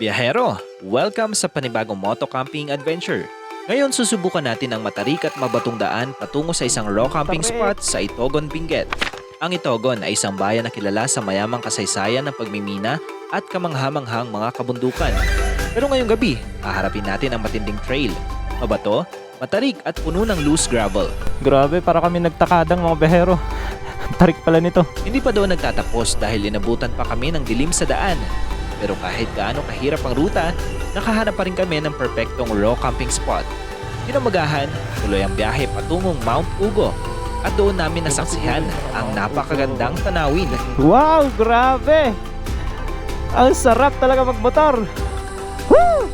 Biyahero, welcome sa panibagong moto camping adventure. Ngayon susubukan natin ang matarik at mabatong daan patungo sa isang raw camping spot sa Itogon, Benguet. Ang Itogon ay isang bayan na kilala sa mayamang kasaysayan ng pagmimina at kamanghamanghang mga kabundukan. Pero ngayong gabi, haharapin natin ang matinding trail. Mabato, matarik at puno ng loose gravel. Grabe, para kami nagtakadang mga behero. Tarik pala nito. Hindi pa doon nagtatapos dahil inabutan pa kami ng dilim sa daan. Pero kahit gaano kahirap ang ruta, nakahanap pa rin kami ng perpektong raw camping spot. Pinamagahan, tuloy ang biyahe patungong Mount Ugo at doon namin nasaksihan ang napakagandang tanawin. Wow, grabe! Ang sarap talaga magmotor. Woo!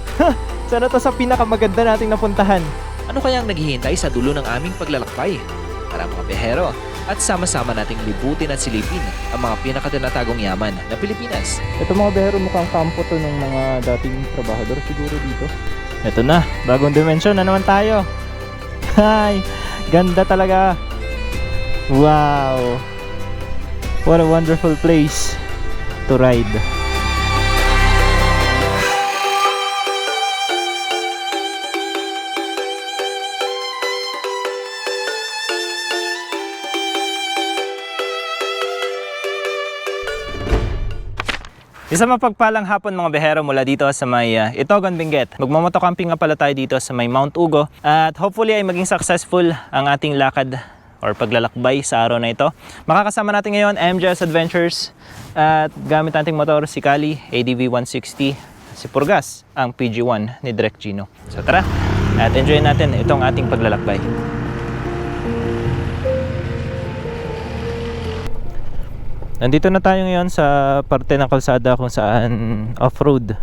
Sana to sa pinakamaganda nating napuntahan. Ano kayang naghihintay sa dulo ng aming paglalakbay? Tara mga biyahero, at sama-sama nating libutin at silipin ang mga pinakatinatagong yaman na Pilipinas. Ito mga behero, mukhang kampo to ng mga dating trabahador siguro dito. Ito na, bagong dimensyon na naman tayo. Hi! Ganda talaga. Wow! What a wonderful place to ride. Isang mapagpalang hapon mga behero mula dito sa may Itogon, Benguet. Magmamotocamping nga pala tayo dito sa may Mount Ugo at hopefully ay maging successful ang ating lakad or paglalakbay sa araw na ito. Makakasama natin ngayon MJS Adventures at gamit nating motor si Kali ADV 160, si Purgas ang PG1 ni Direk Gino. So tara at enjoy natin itong ating paglalakbay. Nandito na tayo ngayon sa parte ng kalsada kung saan off-road.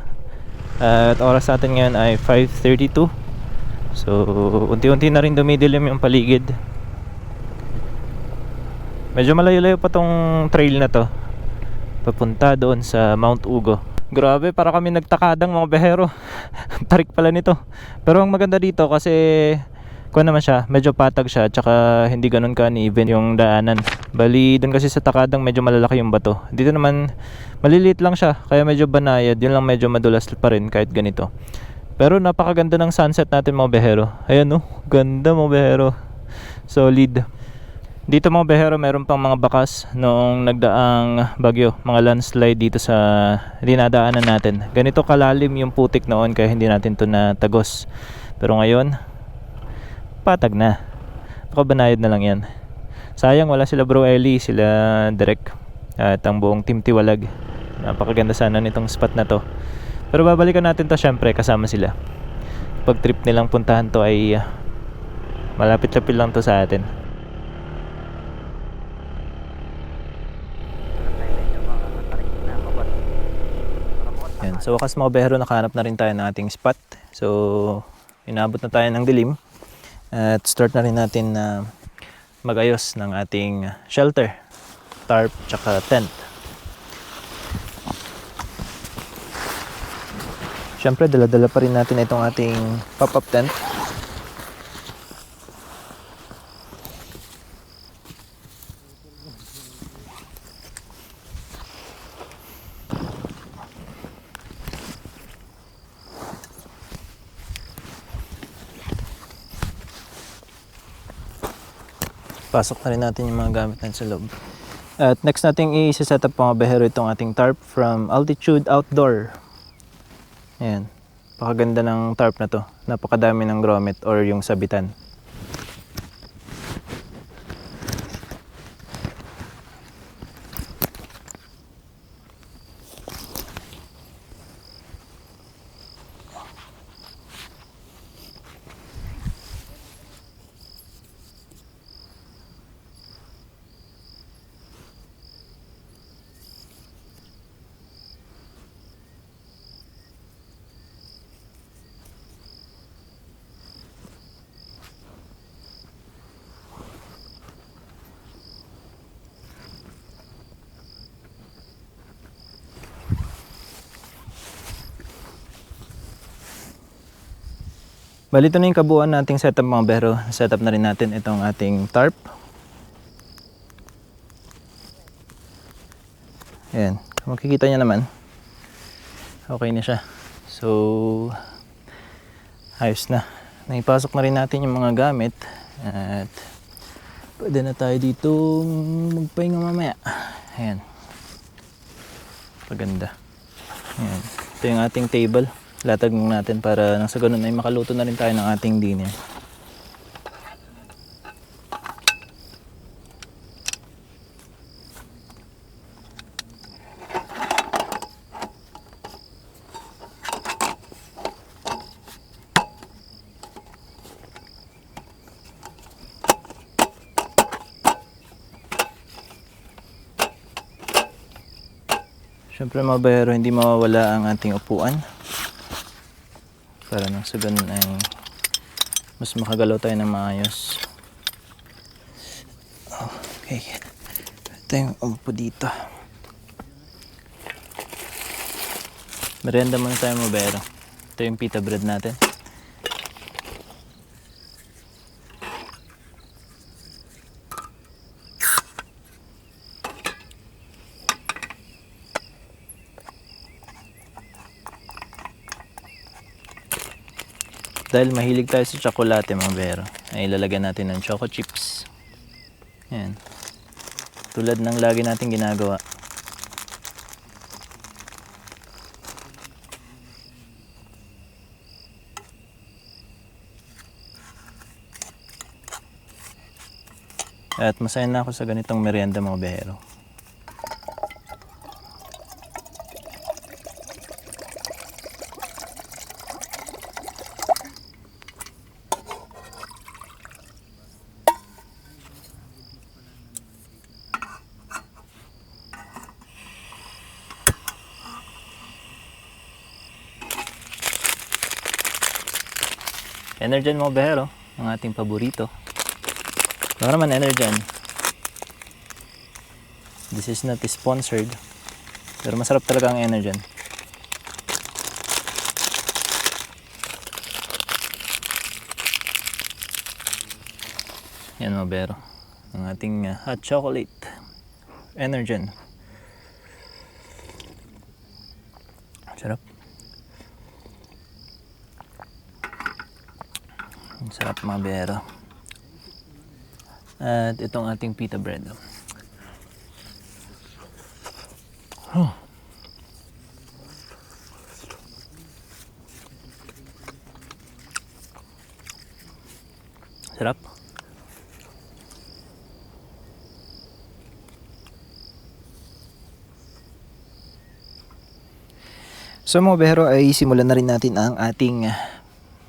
At oras natin ngayon ay 5:32. So, unti-unti na rin dumidilim yung paligid. Medyo malayo-layo pa tong trail na to, papunta doon sa Mount Ugo. Grabe, para kami nagtakadang mga behero. Tarik pala nito. Pero ang maganda dito kasi kuha naman siya, medyo patag siya, tsaka hindi ganun ka-uneven yung daanan. Bali, dun kasi sa takadang medyo malalaki yung bato. Dito naman, maliliit lang siya, kaya medyo banayad. Yun lang medyo madulas pa rin kahit ganito. Pero napakaganda ng sunset natin mga behero. Ayan no, ganda mga behero. Solid. Dito mga behero, meron pang mga bakas noong nagdaang bagyo, mga landslide dito sa dinadaanan natin. Ganito kalalim yung putik noon kaya hindi natin to natagos. Pero ngayon, patag na. Nakabanayad na lang yan. Sayang wala sila Bro Eli, sila Direk at ang buong Team Tiwalag. Napakaganda sana nitong spot na to. Pero babalikan natin to syempre kasama sila. Pag trip nilang puntahan to ay malapit-lapit lang to sa atin. Yan. So wakas mga behero, nakahanap na rin tayo ng ating spot. So inabot na tayo ng dilim. At start na rin natin na magayos ng ating shelter, tarp, tsaka tent. Siyempre, dala-dala pa rin natin itong ating pop-up tent. Pasok na rin natin yung mga gamit natin sa loob. At next natin i-set up mga behero itong ating tarp from Altitude Outdoor. Ayan. Pakaganda ng tarp na to. Napakadami ng grommet or yung sabitan. Bali, ito na yung kabuuan nating setup mga behero. Setup na rin natin itong ating tarp. Ayan, makikita nyo naman. Okay na siya. So, ayos na. Naipasok na rin natin yung mga gamit. At pwede na tayo dito magpahinga mamaya. Ayan. Paganda. Ayan. Ito yung ating table. Latag natin para nang sa ganun ay makaluto na rin tayo ng ating dinner. Siyempre mga bayero, hindi mawawala ang ating upuan. Para nang sa ganun ay mas makagalaw tayo ng maayos. Okay. Ito yung upo dito. Merienda muna tayo mga bayero. Ito yung pita bread natin. Dahil mahilig tayo sa tsokolate mga bero, ay ilalagyan natin ng choco chips. Ayan. Tulad ng lagi natin ginagawa. At masaya na ako sa ganitong merienda mga bero. Energen mga bero, ang ating paborito. Baka naman Energen. This is not sponsored. Pero masarap talaga ang Energen. Yan mga bero. Ang ating hot chocolate. Energen. Sarap. Ang sarap mga bero. At itong ating pita bread. Sarap. So mga bero ay simulan na rin natin ang ating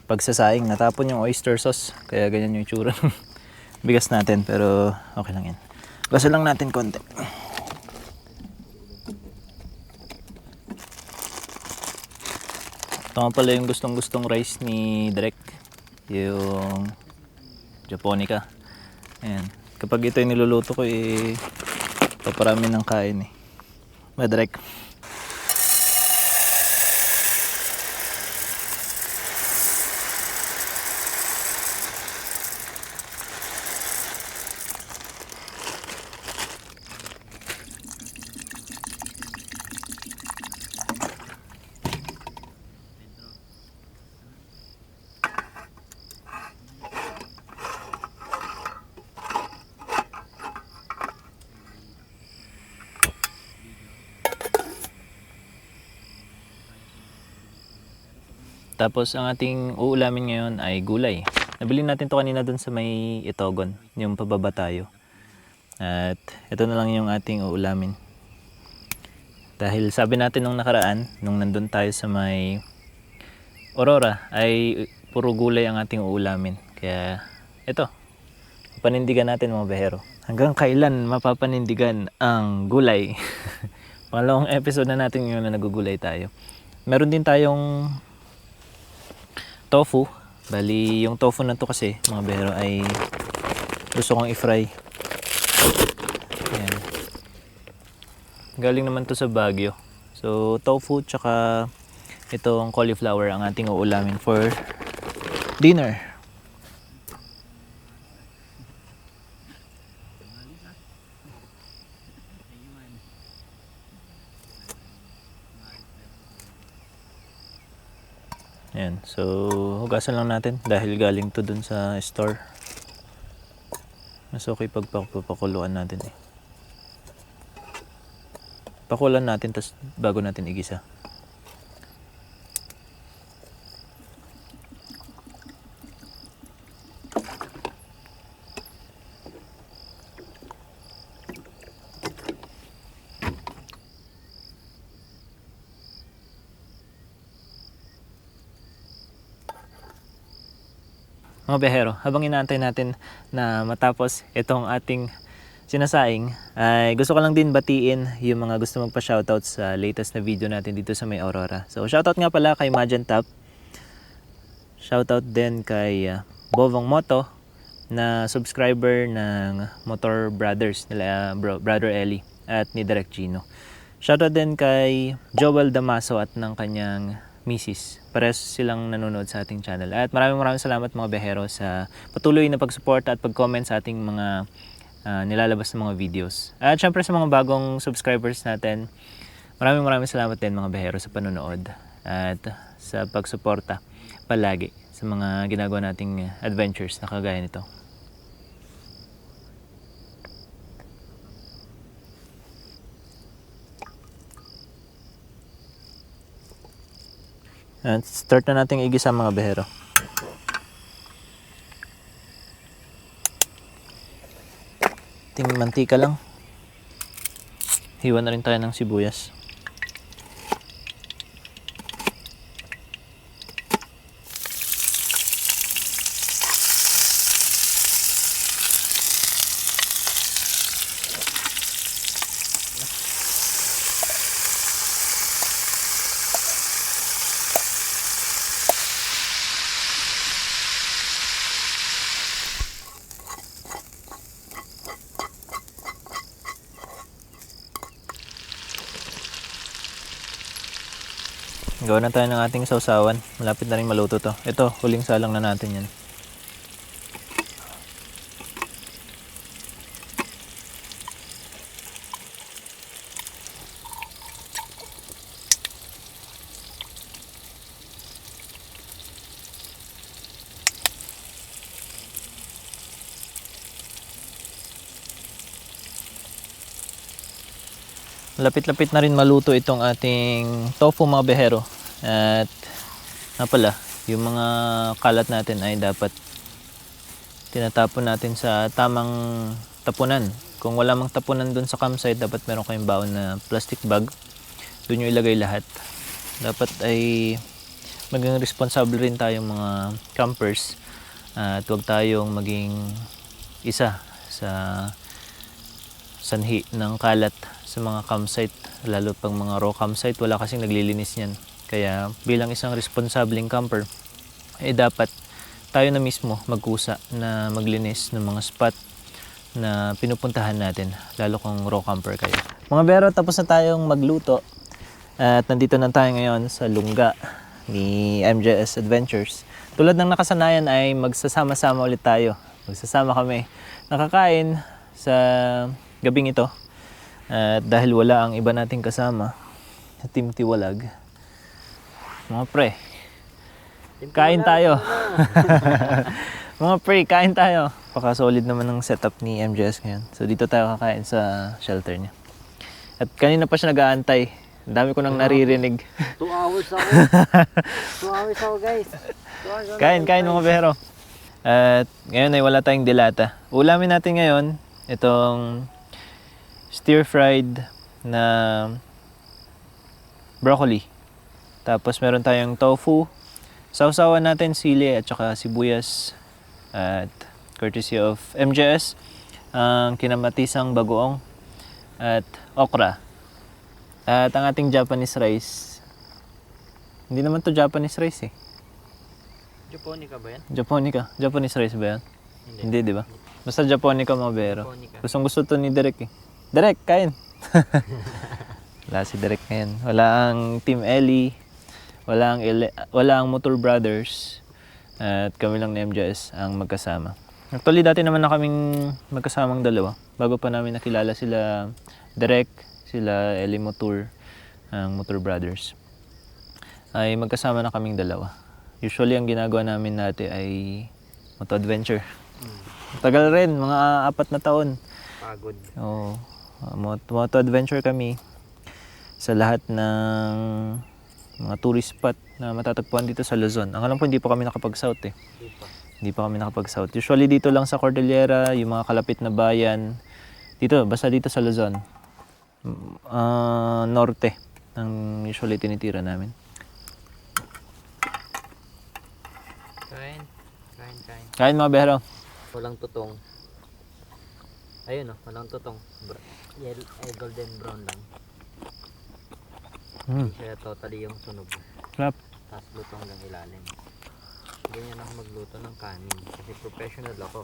pagsasaing. Natapon yung oyster sauce, kaya ganyan yung itsura ng bigas natin, pero okay lang yan. Basa lang natin konti. Ito nga pala yung gustong rice ni Derek, yung Japonica. Ayan. Kapag ito yung niluluto ko, paparami ng kain Derek. Tapos ang ating uulamin ngayon ay gulay. Nabili natin to kanina dun sa may Itogon, yung pababa tayo. At ito na lang yung ating uulamin. Dahil sabi natin nung nakaraan, nung nandun tayo sa may Aurora, ay puro gulay ang ating uulamin. Kaya ito, panindigan natin mga behero. Hanggang kailan mapapanindigan ang gulay? Pangalawang episode na natin ngayon na nagugulay tayo. Meron din tayong tofu. Bali, yung tofu na to kasi, mga behero, ay gusto kong i-fry. Ayan. Galing naman to sa Baguio. So, tofu tsaka itong cauliflower ang ating uulamin for dinner. Ayan. So, hugasan lang natin dahil galing to dun sa store. Mas okay pag papakuluan natin eh. Pakulan natin tas bago natin igisa. Mga behero, habang inaantay natin na matapos itong ating sinasaing, ay gusto ko lang din batiin yung mga gusto magpa-shoutout sa latest na video natin dito sa May Aurora. So shoutout nga pala kay Magentap. Shoutout din kay Bovong Moto na subscriber ng Motor Brothers nila Brother Eli at ni Direk Gino. Shoutout din kay Joel Damaso at ng kanyang Mrs. Parehas silang nanonood sa ating channel. At maraming salamat mga behero sa patuloy na pagsuporta at pag-comment sa ating mga nilalabas na mga videos. At syempre sa mga bagong subscribers natin, maraming salamat din mga behero sa panonood at sa pagsuporta palagi sa mga ginagawa nating adventures na kagaya nito. At start na natin igisa mga behero. Ting mantika lang. Hiwa na rin tayo ng sibuyas. Gawa na tayo ng ating sausawan. Malapit na rin maluto to. Ito, huling salang na natin yan. Lapit-lapit na rin maluto itong ating tofu mga behero. At nga pala, yung mga kalat natin ay dapat tinatapon natin sa tamang tapunan. Kung wala mang tapunan dun sa campsite, dapat meron kayong baon na plastic bag. Doon nyo ilagay lahat. Dapat ay maging responsable rin tayong mga campers. At huwag tayong maging isa sa sanhi ng kalat sa mga campsite, lalo pag mga raw campsite, wala kasing naglilinis niyan. Kaya bilang isang responsableng camper, dapat tayo na mismo magkusa na maglinis ng mga spot na pinupuntahan natin, lalo kung raw camper kayo. Mga bero, tapos na tayong magluto at nandito na tayo ngayon sa lungga ni MJS Adventures. Tulad ng nakasanayan ay magsasama-sama ulit tayo. Magsasama kami nakakain sa gabing ito. At dahil wala ang iba nating kasama, Team Tiwalag, mga pre, kain tayo. Mga pre, kain tayo. Paka-solid naman ng setup ni MJS ngayon. So dito tayo kakain sa shelter niya. At kanina pa siya nag-aantay. Ang dami ko nang naririnig. 2 hours ako. 2 hours ako guys. Kain mga behero. At ngayon ay wala tayong dilata. Ulamin natin ngayon itong stir-fried na broccoli. Tapos meron tayong tofu. Sausawan natin sili at saka sibuyas. At courtesy of MJS, ang kinamatisang bagoong at okra. At ang ating Japanese rice. Hindi naman to Japanese rice eh. Japonica ba yan? Japanese rice ba yan? Hindi, di ba? Basta Japonica mga bero. Japonica. Gusto to ni Derek eh. Derek, kain! Wala si Derek ngayon. Wala ang Team Eli. Wala ang Motor Brothers. At kami lang ni MJS ang magkasama. Actually, dati naman na kaming magkasamang dalawa. Bago pa namin nakilala sila Derek, sila Eli Motor, ang Motor Brothers. Ay magkasama na kaming dalawa. Usually ang ginagawa namin dati ay moto adventure. Tagal rin, mga 4 na taon. Pagod. Oo. Moto adventure kami sa lahat ng mga tourist spot na matatagpuan dito sa Luzon. Ang alam ko hindi pa kami nakapag-south eh. Hindi pa kami nakapag-south. Usually dito lang sa Cordillera, yung mga kalapit na bayan. Dito, basta dito sa Luzon. Norte ang usually tinitira namin. Kain. Kain mga behero. Walang tutong. Ayun oh, walang tutong. Golden brown lang. Hindi siya totally yung sunog. Sarap. Tapos lutong hanggang ilalim. Ganyan ako magluto ng kanin. Kasi professional ako.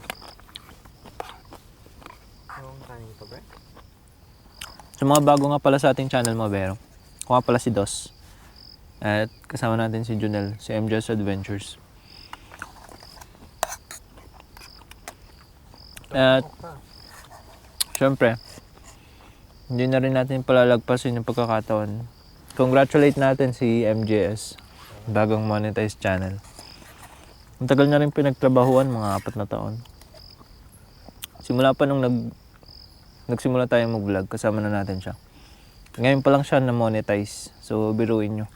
Yung kanin ko, bro? Sa mga bago nga pala sa ating channel mga behero. Ako nga pala si Dos. At kasama natin si Junel, si MJ's Adventures. At syempre, hindi na rin natin palalagpasin yung pagkakataon. Congratulate natin si MJS, bagong monetized channel. Ang tagal na rin pinagtrabahuan, mga 4 na taon. Simula pa nung nagsimula tayong mag-vlog, kasama na natin siya. Ngayon pa lang siya na-monetize. So, biruin nyo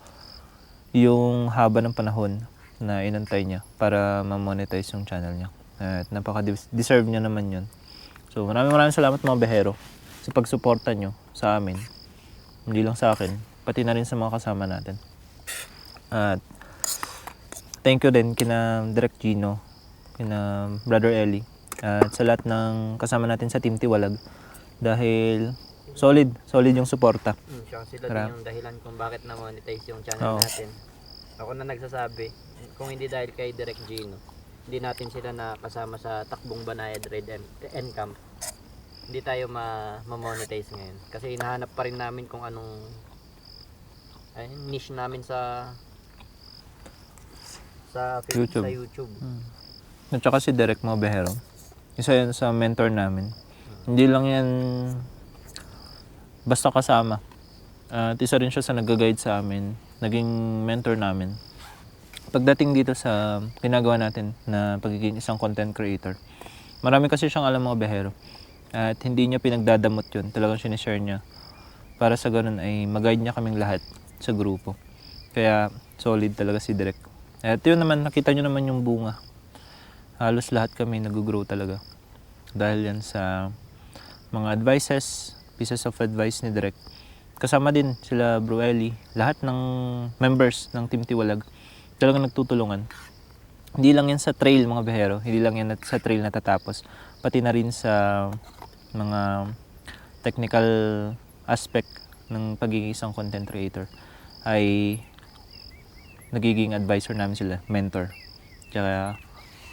yung haba ng panahon na inantay niya para ma-monetize yung channel niya. At napaka-deserve niya naman yun. So, maraming salamat mga behero sa pagsuporta nyo sa amin. Hindi lang sa akin, pati na rin sa mga kasama natin. At thank you din kina Direk Gino, kina Brother Eli, at sa lahat ng kasama natin sa Team Tiwalag. Dahil solid yung suporta. Siya sila din yung dahilan kung bakit na-monetize yung channel natin. Ako na nagsasabi, kung hindi dahil kay Direk Gino, hindi natin sila nakasama sa Takbong Banayad Red Camp, hindi tayo ma-monetize ngayon. Kasi hinahanap pa rin namin kung anong niche namin sa YouTube. Sa YouTube. At saka si Derek mga behero, isa yan sa mentor namin. Hindi lang yan basta kasama. At isa rin siya sa nag-guide sa amin, naging mentor namin. Pagdating dito sa ginagawa natin na pagiging isang content creator, marami kasi siyang alam mga behero. At hindi niya pinagdadamot yun, talagang sinishare niya. Para sa ganun ay mag-guide niya kaming lahat sa grupo. Kaya solid talaga si Direk. At yun naman, nakita nyo naman yung bunga. Halos lahat kami nag-grow talaga. Dahil yan sa mga advices, pieces of advice ni Direk. Kasama din sila Bro Eli, lahat ng members ng Team Tiwalag talagang nagtutulungan. Hindi lang yan sa trail mga behero, hindi lang yan sa trail natatapos, pati na rin sa mga technical aspect ng pagiging isang content creator ay nagiging advisor namin sila, mentor. Kaya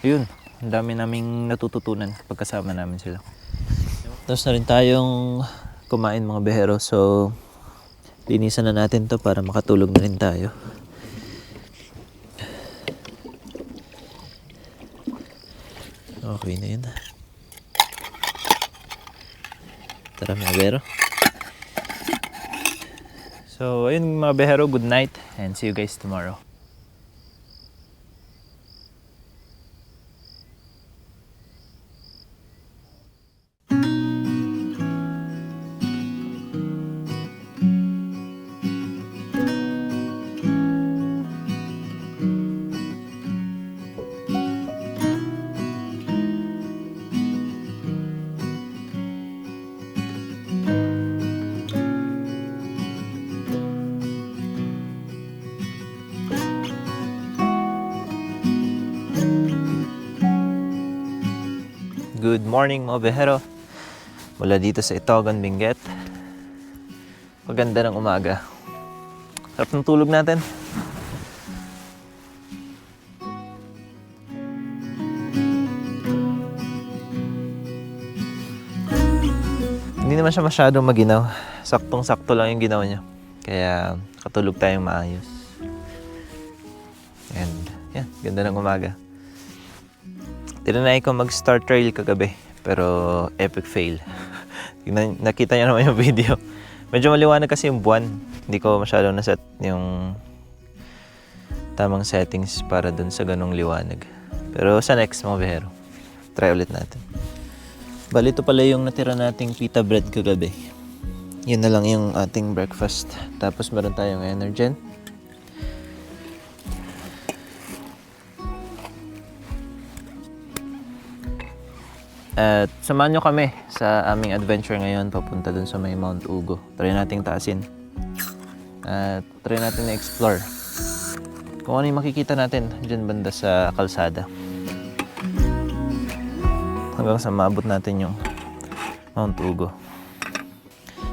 yun, ang dami naming natututunan pagkasama namin sila. Tapos na rin tayong kumain mga behero, so linisan na natin to para makatulog na rin tayo. Okay na yun. Tara mga behero. So ayun mga behero, good night and see you guys tomorrow. Good morning mga behero. Mula dito sa Itogon, Benguet. Maganda ng umaga. Sarap ng tulog natin. Hindi naman siya masyadong maginaw. Saktong-sakto lang yung ginaw niya. Kaya katulog tayong maayos. And yan, ganda ng umaga. Tinanay ko mag-start trail kagabi, pero epic fail. Nakita niyo naman yung video. Medyo maliwanag kasi yung buwan. Hindi ko masyadong naset yung tamang settings para dun sa ganong liwanag. Pero sa next mga behero, try ulit natin. Bali, ito pala yung natira nating pita bread kagabi. Yun na lang yung ating breakfast. Tapos meron tayong Energen. At samahan nyo kami sa aming adventure ngayon papunta dun sa may Mount Ugo. Try nating taasin. At try natin na explore kung ano yung makikita natin dyan banda sa kalsada. Hanggang sa maabot natin yung Mount Ugo.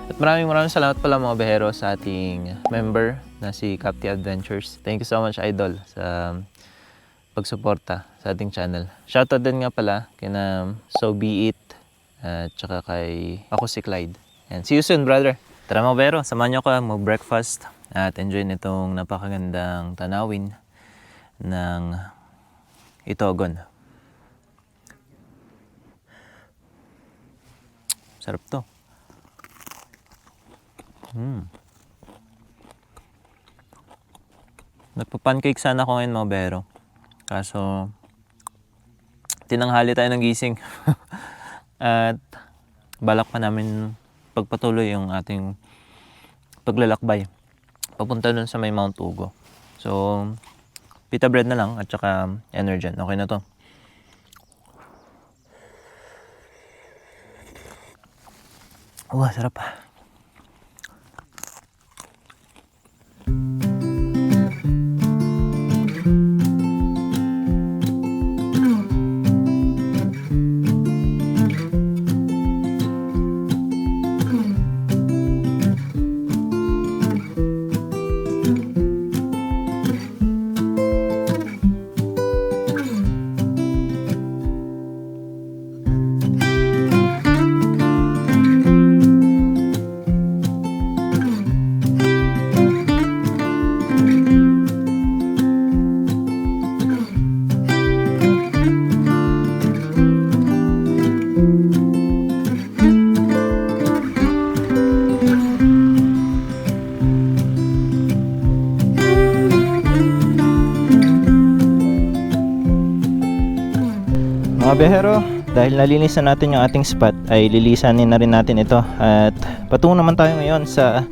At maraming salamat pala mga behero sa ating member na si Capti Adventures. Thank you so much, Idol, sa pagsuporta sa ating channel. Shoutout din nga pala kina So Be It at saka kay ako si Clyde. And see you soon, brother. Tara mga behero, samahan nyo ko mag-breakfast at enjoy nitong napakagandang tanawin ng Itogon. Sarap to. Nagpa-pancake sana ako ngayon mga behero. Kaso tinanghali tayo ng gising. At balak pa namin pagpatuloy yung ating paglalakbay papunta dun sa may Mount Ugo. So pita bread na lang at saka Energen. Okay na to. Wow, sarap. Mga behero, dahil nalinis na natin yung ating spot, ay lilisanin na rin natin ito. At patungo naman tayo ngayon sa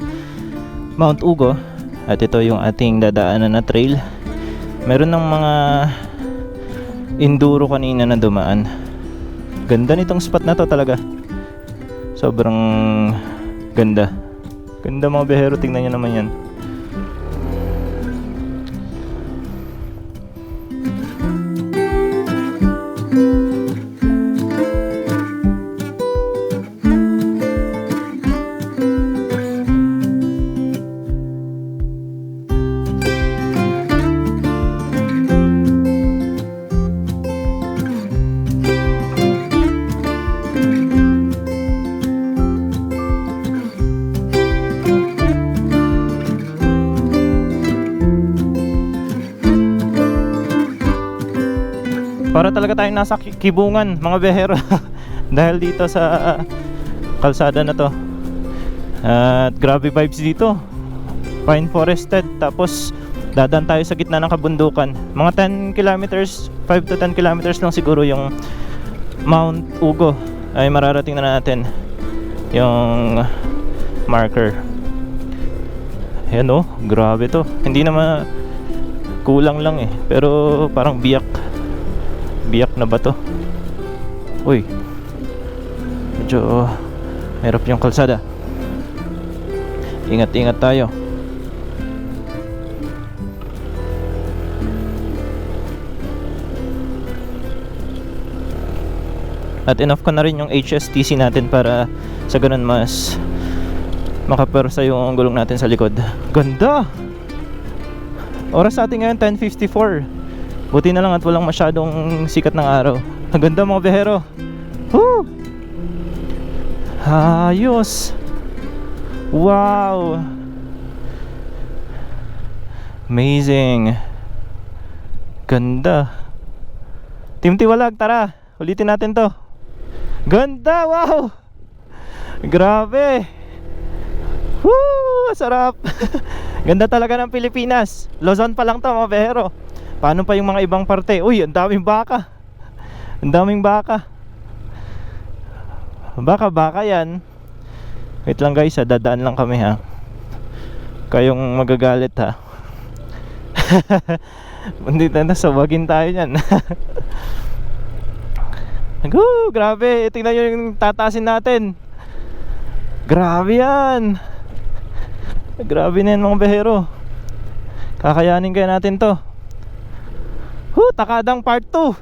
Mount Ugo. At ito yung ating dadaanan na trail. Meron ng mga enduro kanina na dumaan. Ganda nitong spot na to talaga. Sobrang ganda. Ganda mga behero, tingnan nyo naman yan. Para talaga tayong nasa Kibungan mga behero. Dahil dito sa kalsada na to. At grabe vibes dito. Pine forested. Tapos dadaan tayo sa gitna ng kabundukan. Mga 10 kilometers, 5 to 10 kilometers lang siguro yung Mount Ugo. Ay mararating na natin yung marker. Ayan oh, grabe to. Hindi naman kulang lang eh. Pero parang biyak na ba to? Uy, medyo hirap yung kalsada. Ingat tayo. At enough ko na rin yung HSTC natin para sa ganun mas makapersa yung gulong natin sa likod. Ganda! Oras natin ngayon 10:54. Buti na lang at walang masyadong sikat ng araw. Ang ganda mga behero. Woo! Ayos! Wow! Amazing! Ganda! Team Tiwalag, tara! Ulitin natin to. Ganda! Wow! Grabe! Woo! Sarap! Ganda talaga ng Pilipinas. Luzon pa lang to mga behero. Paano pa yung mga ibang parte? Uy, ang daming baka. Ang daming baka. Baka yan. Wait lang guys, dadaan lang kami ha. Kayong magagalit ha. Hindi na nasawagin tayo yan. Grabe, tingnan nyo yung tatasin natin. Grabe yan. Grabe na yan mga behero. Kakayanin kaya natin to. Takadang part 2.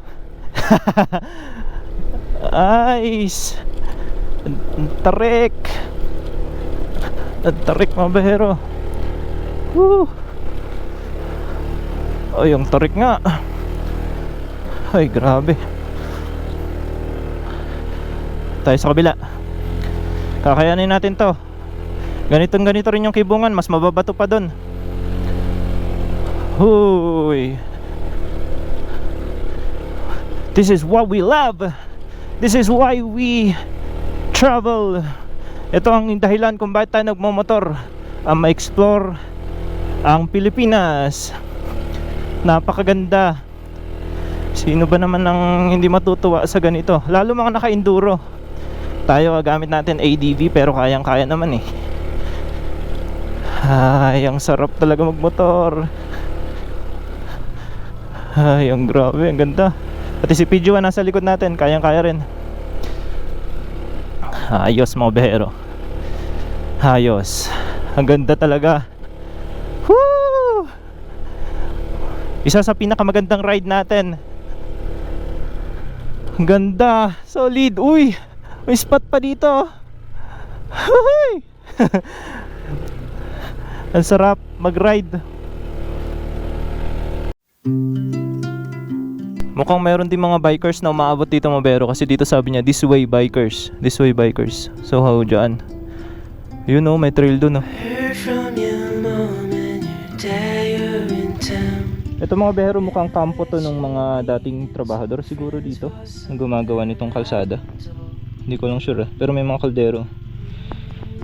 Ayos. Tarik. Tarik mga behero. Ay, yung tarik nga. Ay, grabe. Tayo sa kabila. Kakayanin natin to. Ganito rin yung kibungan. Mas mababato pa dun. Huy. This is what we love. This is why we travel. Ito ang dahilan kung bakit tayo nagmamotor, ma-explore ang Pilipinas. Napakaganda. Sino ba naman ang hindi matutuwa sa ganito? Lalo mga naka-enduro. Tayo gamit natin ADV pero kayang-kaya naman eh. Ay, ang sarap talaga magmotor. Ay, ang grabe, ang ganda. Pati si Pidgeot nasa likod natin, kayang-kaya rin. Ayos mga behero. Ayos. Ang ganda talaga. Woo! Isa sa pinakamagandang ride natin. Ang ganda, solid. Uy, may spot pa dito. Uy! Ang sarap mag-ride. Mukhang mayroon din mga bikers na umaabot dito mga bero. Kasi dito sabi niya, this way bikers. This way bikers. So how dyan? You know, may trail dun. Ito mga bero, mukhang kampo to ng mga dating trabahador siguro dito ang gumagawa nitong kalsada. Hindi ko lang sure pero may mga kaldero.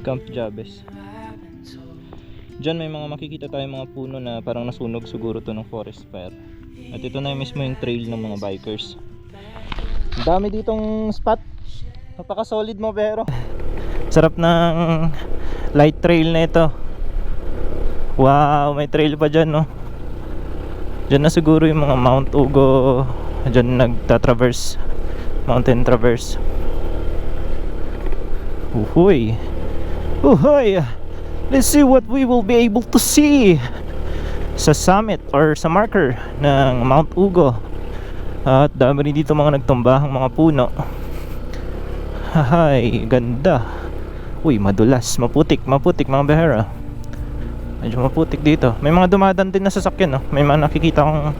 Camp Jabez. Diyan may mga makikita tayong mga puno na parang nasunog siguro to ng forest fire. At ito na mismo yung trail ng mga bikers. Ang dami ditong spot. Napaka solid mo bero. Sarap ng light trail na ito. Wow, may trail pa dyan no. Diyan na siguro yung mga Mount Ugo. Diyan nagta-traverse. Mountain traverse. Uhoy. Uhoy. Let's see what we will be able to see sa summit or sa marker ng Mount Ugo. At dami rin dito mga nagtumbahang mga puno. Hahay, ganda. Uy, madulas, maputik mga behera. Medyo maputik dito. May mga dumadaan din na sasakyan, no? May mga nakikita kong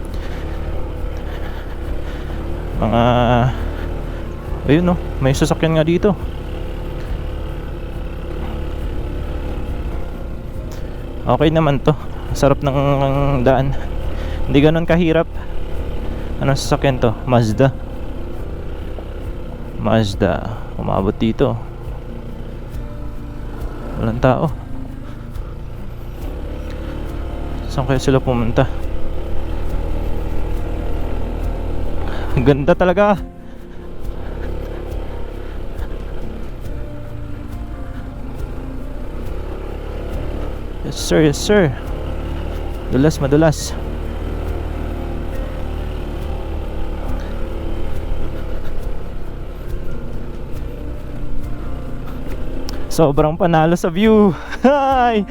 mga ayun, no? May sasakyan nga dito. Okay naman to. Sarap ng daan. Hindi ganun kahirap. Anong sasakyan to? Mazda. Umabot dito. Walang tao. Saan kaya sila pumunta? Ang ganda talaga. Yes sir, yes sir. Madulas. Sobrang panalo sa view. Hi!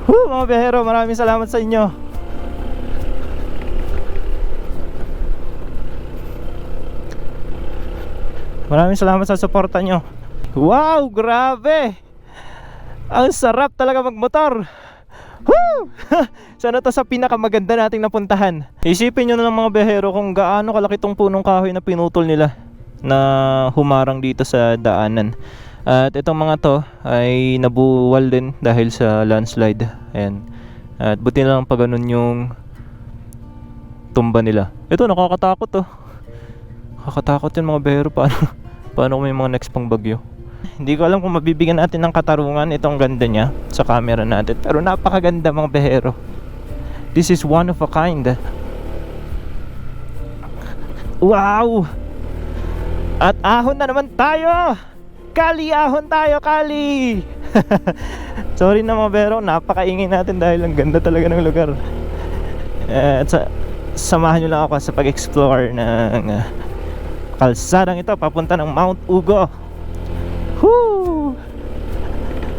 Mga behero, maraming salamat sa inyo. Maraming salamat sa suporta nyo. Wow, grabe! Ang sarap talaga magmotor. Woo! Sana to sa pinakamaganda nating napuntahan. Isipin nyo na lang mga behero kung gaano kalaki tong punong kahoy na pinutol nila na humarang dito sa daanan. At itong mga to ay nabuwal din dahil sa landslide. Ayan. At buti na lang pa ganun yung tumba nila. Ito nakakatakot to. Nakakatakot yun mga behero. Paano kung may mga next pang bagyo? Hindi ko alam kung mabibigyan natin ng katarungan itong ganda niya sa camera natin. Pero napakaganda mga behero. This is one of a kind. Wow! At ahon na naman tayo! Kali, ahon tayo, Kali! Sorry na mga behero, napakaingay natin dahil ang ganda talaga ng lugar. At samahan nyo lang ako sa pag-explore ng kalsadang ito papunta ng Mount Ugo. Woo!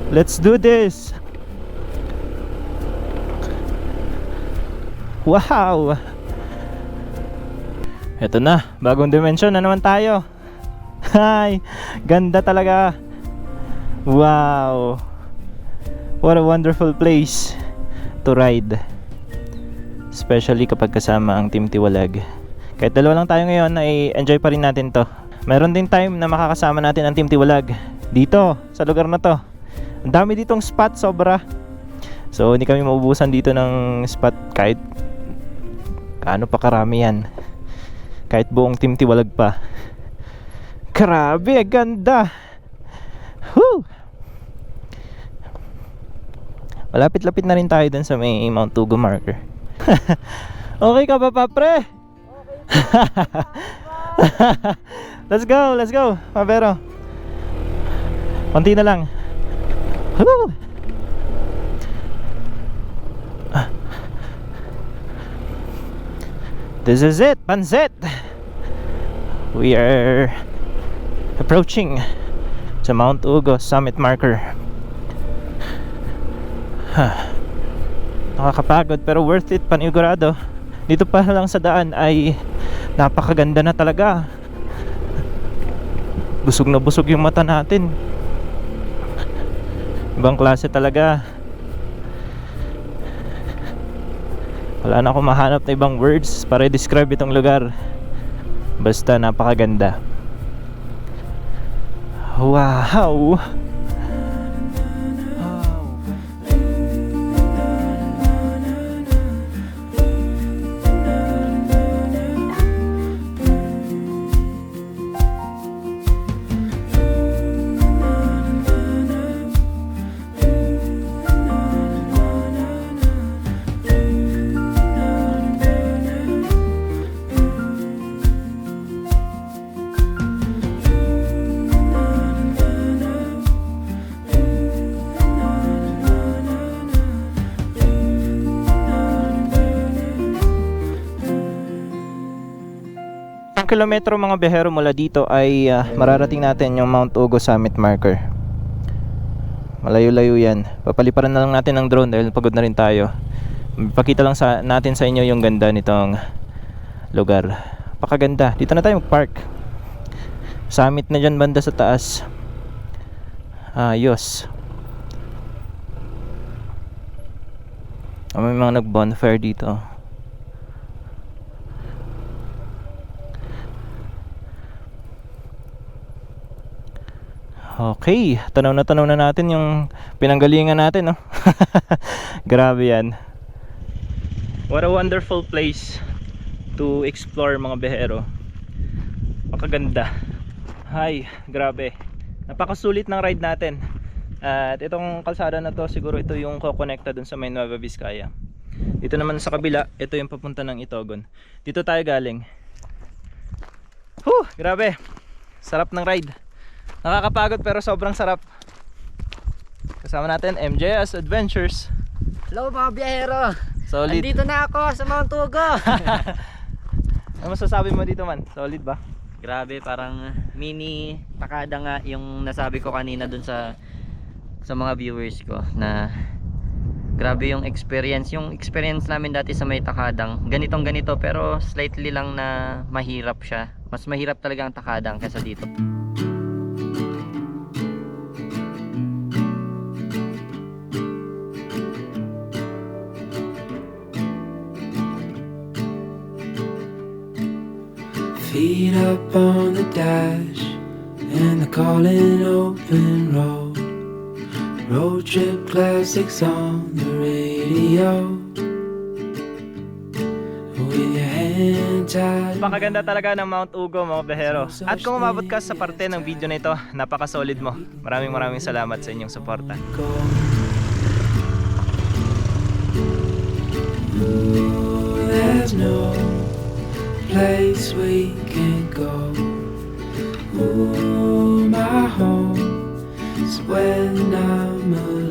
Let's do this! Wow! Ito na, bagong dimension na naman tayo. Hi! Ganda talaga. Wow! What a wonderful place to ride. Especially kapag kasama ang Team Tiwalag. Kahit dalawa lang tayo ngayon, ay enjoy pa rin natin to. Meron din time na makakasama natin ang Team Tiwalag dito, sa lugar na to. Ang dami ditong spot, sobra. So hindi kami maubusan dito ng spot kahit kaano pa karami yan. Kahit buong Team Tiwalag pa. Grabe, ganda. Woo! Malapit-lapit na rin tayo dun sa may Mount Ugo marker. Okay ka ba, papre? Let's go, Mabero. Konti na lang. Woo! This is it, Pansit. We are approaching sa Mount Ugo summit marker. Nakakapagod pero worth it, panigurado. Dito pa lang sa daan ay napakaganda na talaga. Busog na busog yung mata natin. Ibang klase talaga. Wala na akong mahanap na ibang words para i-describe itong lugar. Basta napakaganda. Wow! Kilometro mga behero mula dito ay mararating natin yung Mount Ugo summit marker. Malayo-layo yan. Papaliparan na lang natin ng drone dahil pagod na rin tayo. Pakita lang natin sa inyo yung ganda nitong lugar. Pakaganda. Dito na tayo mag-park. Summit na dyan banda sa taas. Ayos. May mga nag-bonfire dito. Okay, tanaw na natin yung pinanggalingan natin, no? Grabe yan. What a wonderful place to explore mga behero. Pakaganda. Hi, grabe. Napakasulit ng ride natin. At itong kalsada na to, siguro ito yung kukonekta dun sa may Nueva Vizcaya. Dito naman sa kabila, ito yung papunta ng Itogon. Dito tayo galing. Grabe. Sarap ng ride. Nakakapagod pero sobrang sarap. Kasama natin MJS Adventures. Hello mga biyahero. Solid. Andito na ako sa Mount Ugo. Ano masasabi mo dito man? Solid ba? Grabe, parang mini takada nga yung nasabi ko kanina dun sa mga viewers ko na grabe yung experience. Yung experience namin dati sa may takadang ganitong ganito pero slightly lang na mahirap siya. Mas mahirap talaga ang takadang kaysa dito. Feet up on the dash and the calling open road. Road trip classics on the radio. With your hand tied Napakaganda talaga ng Mount Ugo, mga behero. At kung umabot ka sa parte ng video na ito, napaka-solid mo. Maraming salamat sa inyong suporta. Ooh, there's no place we can go. Ooh, my home is when I'm alone.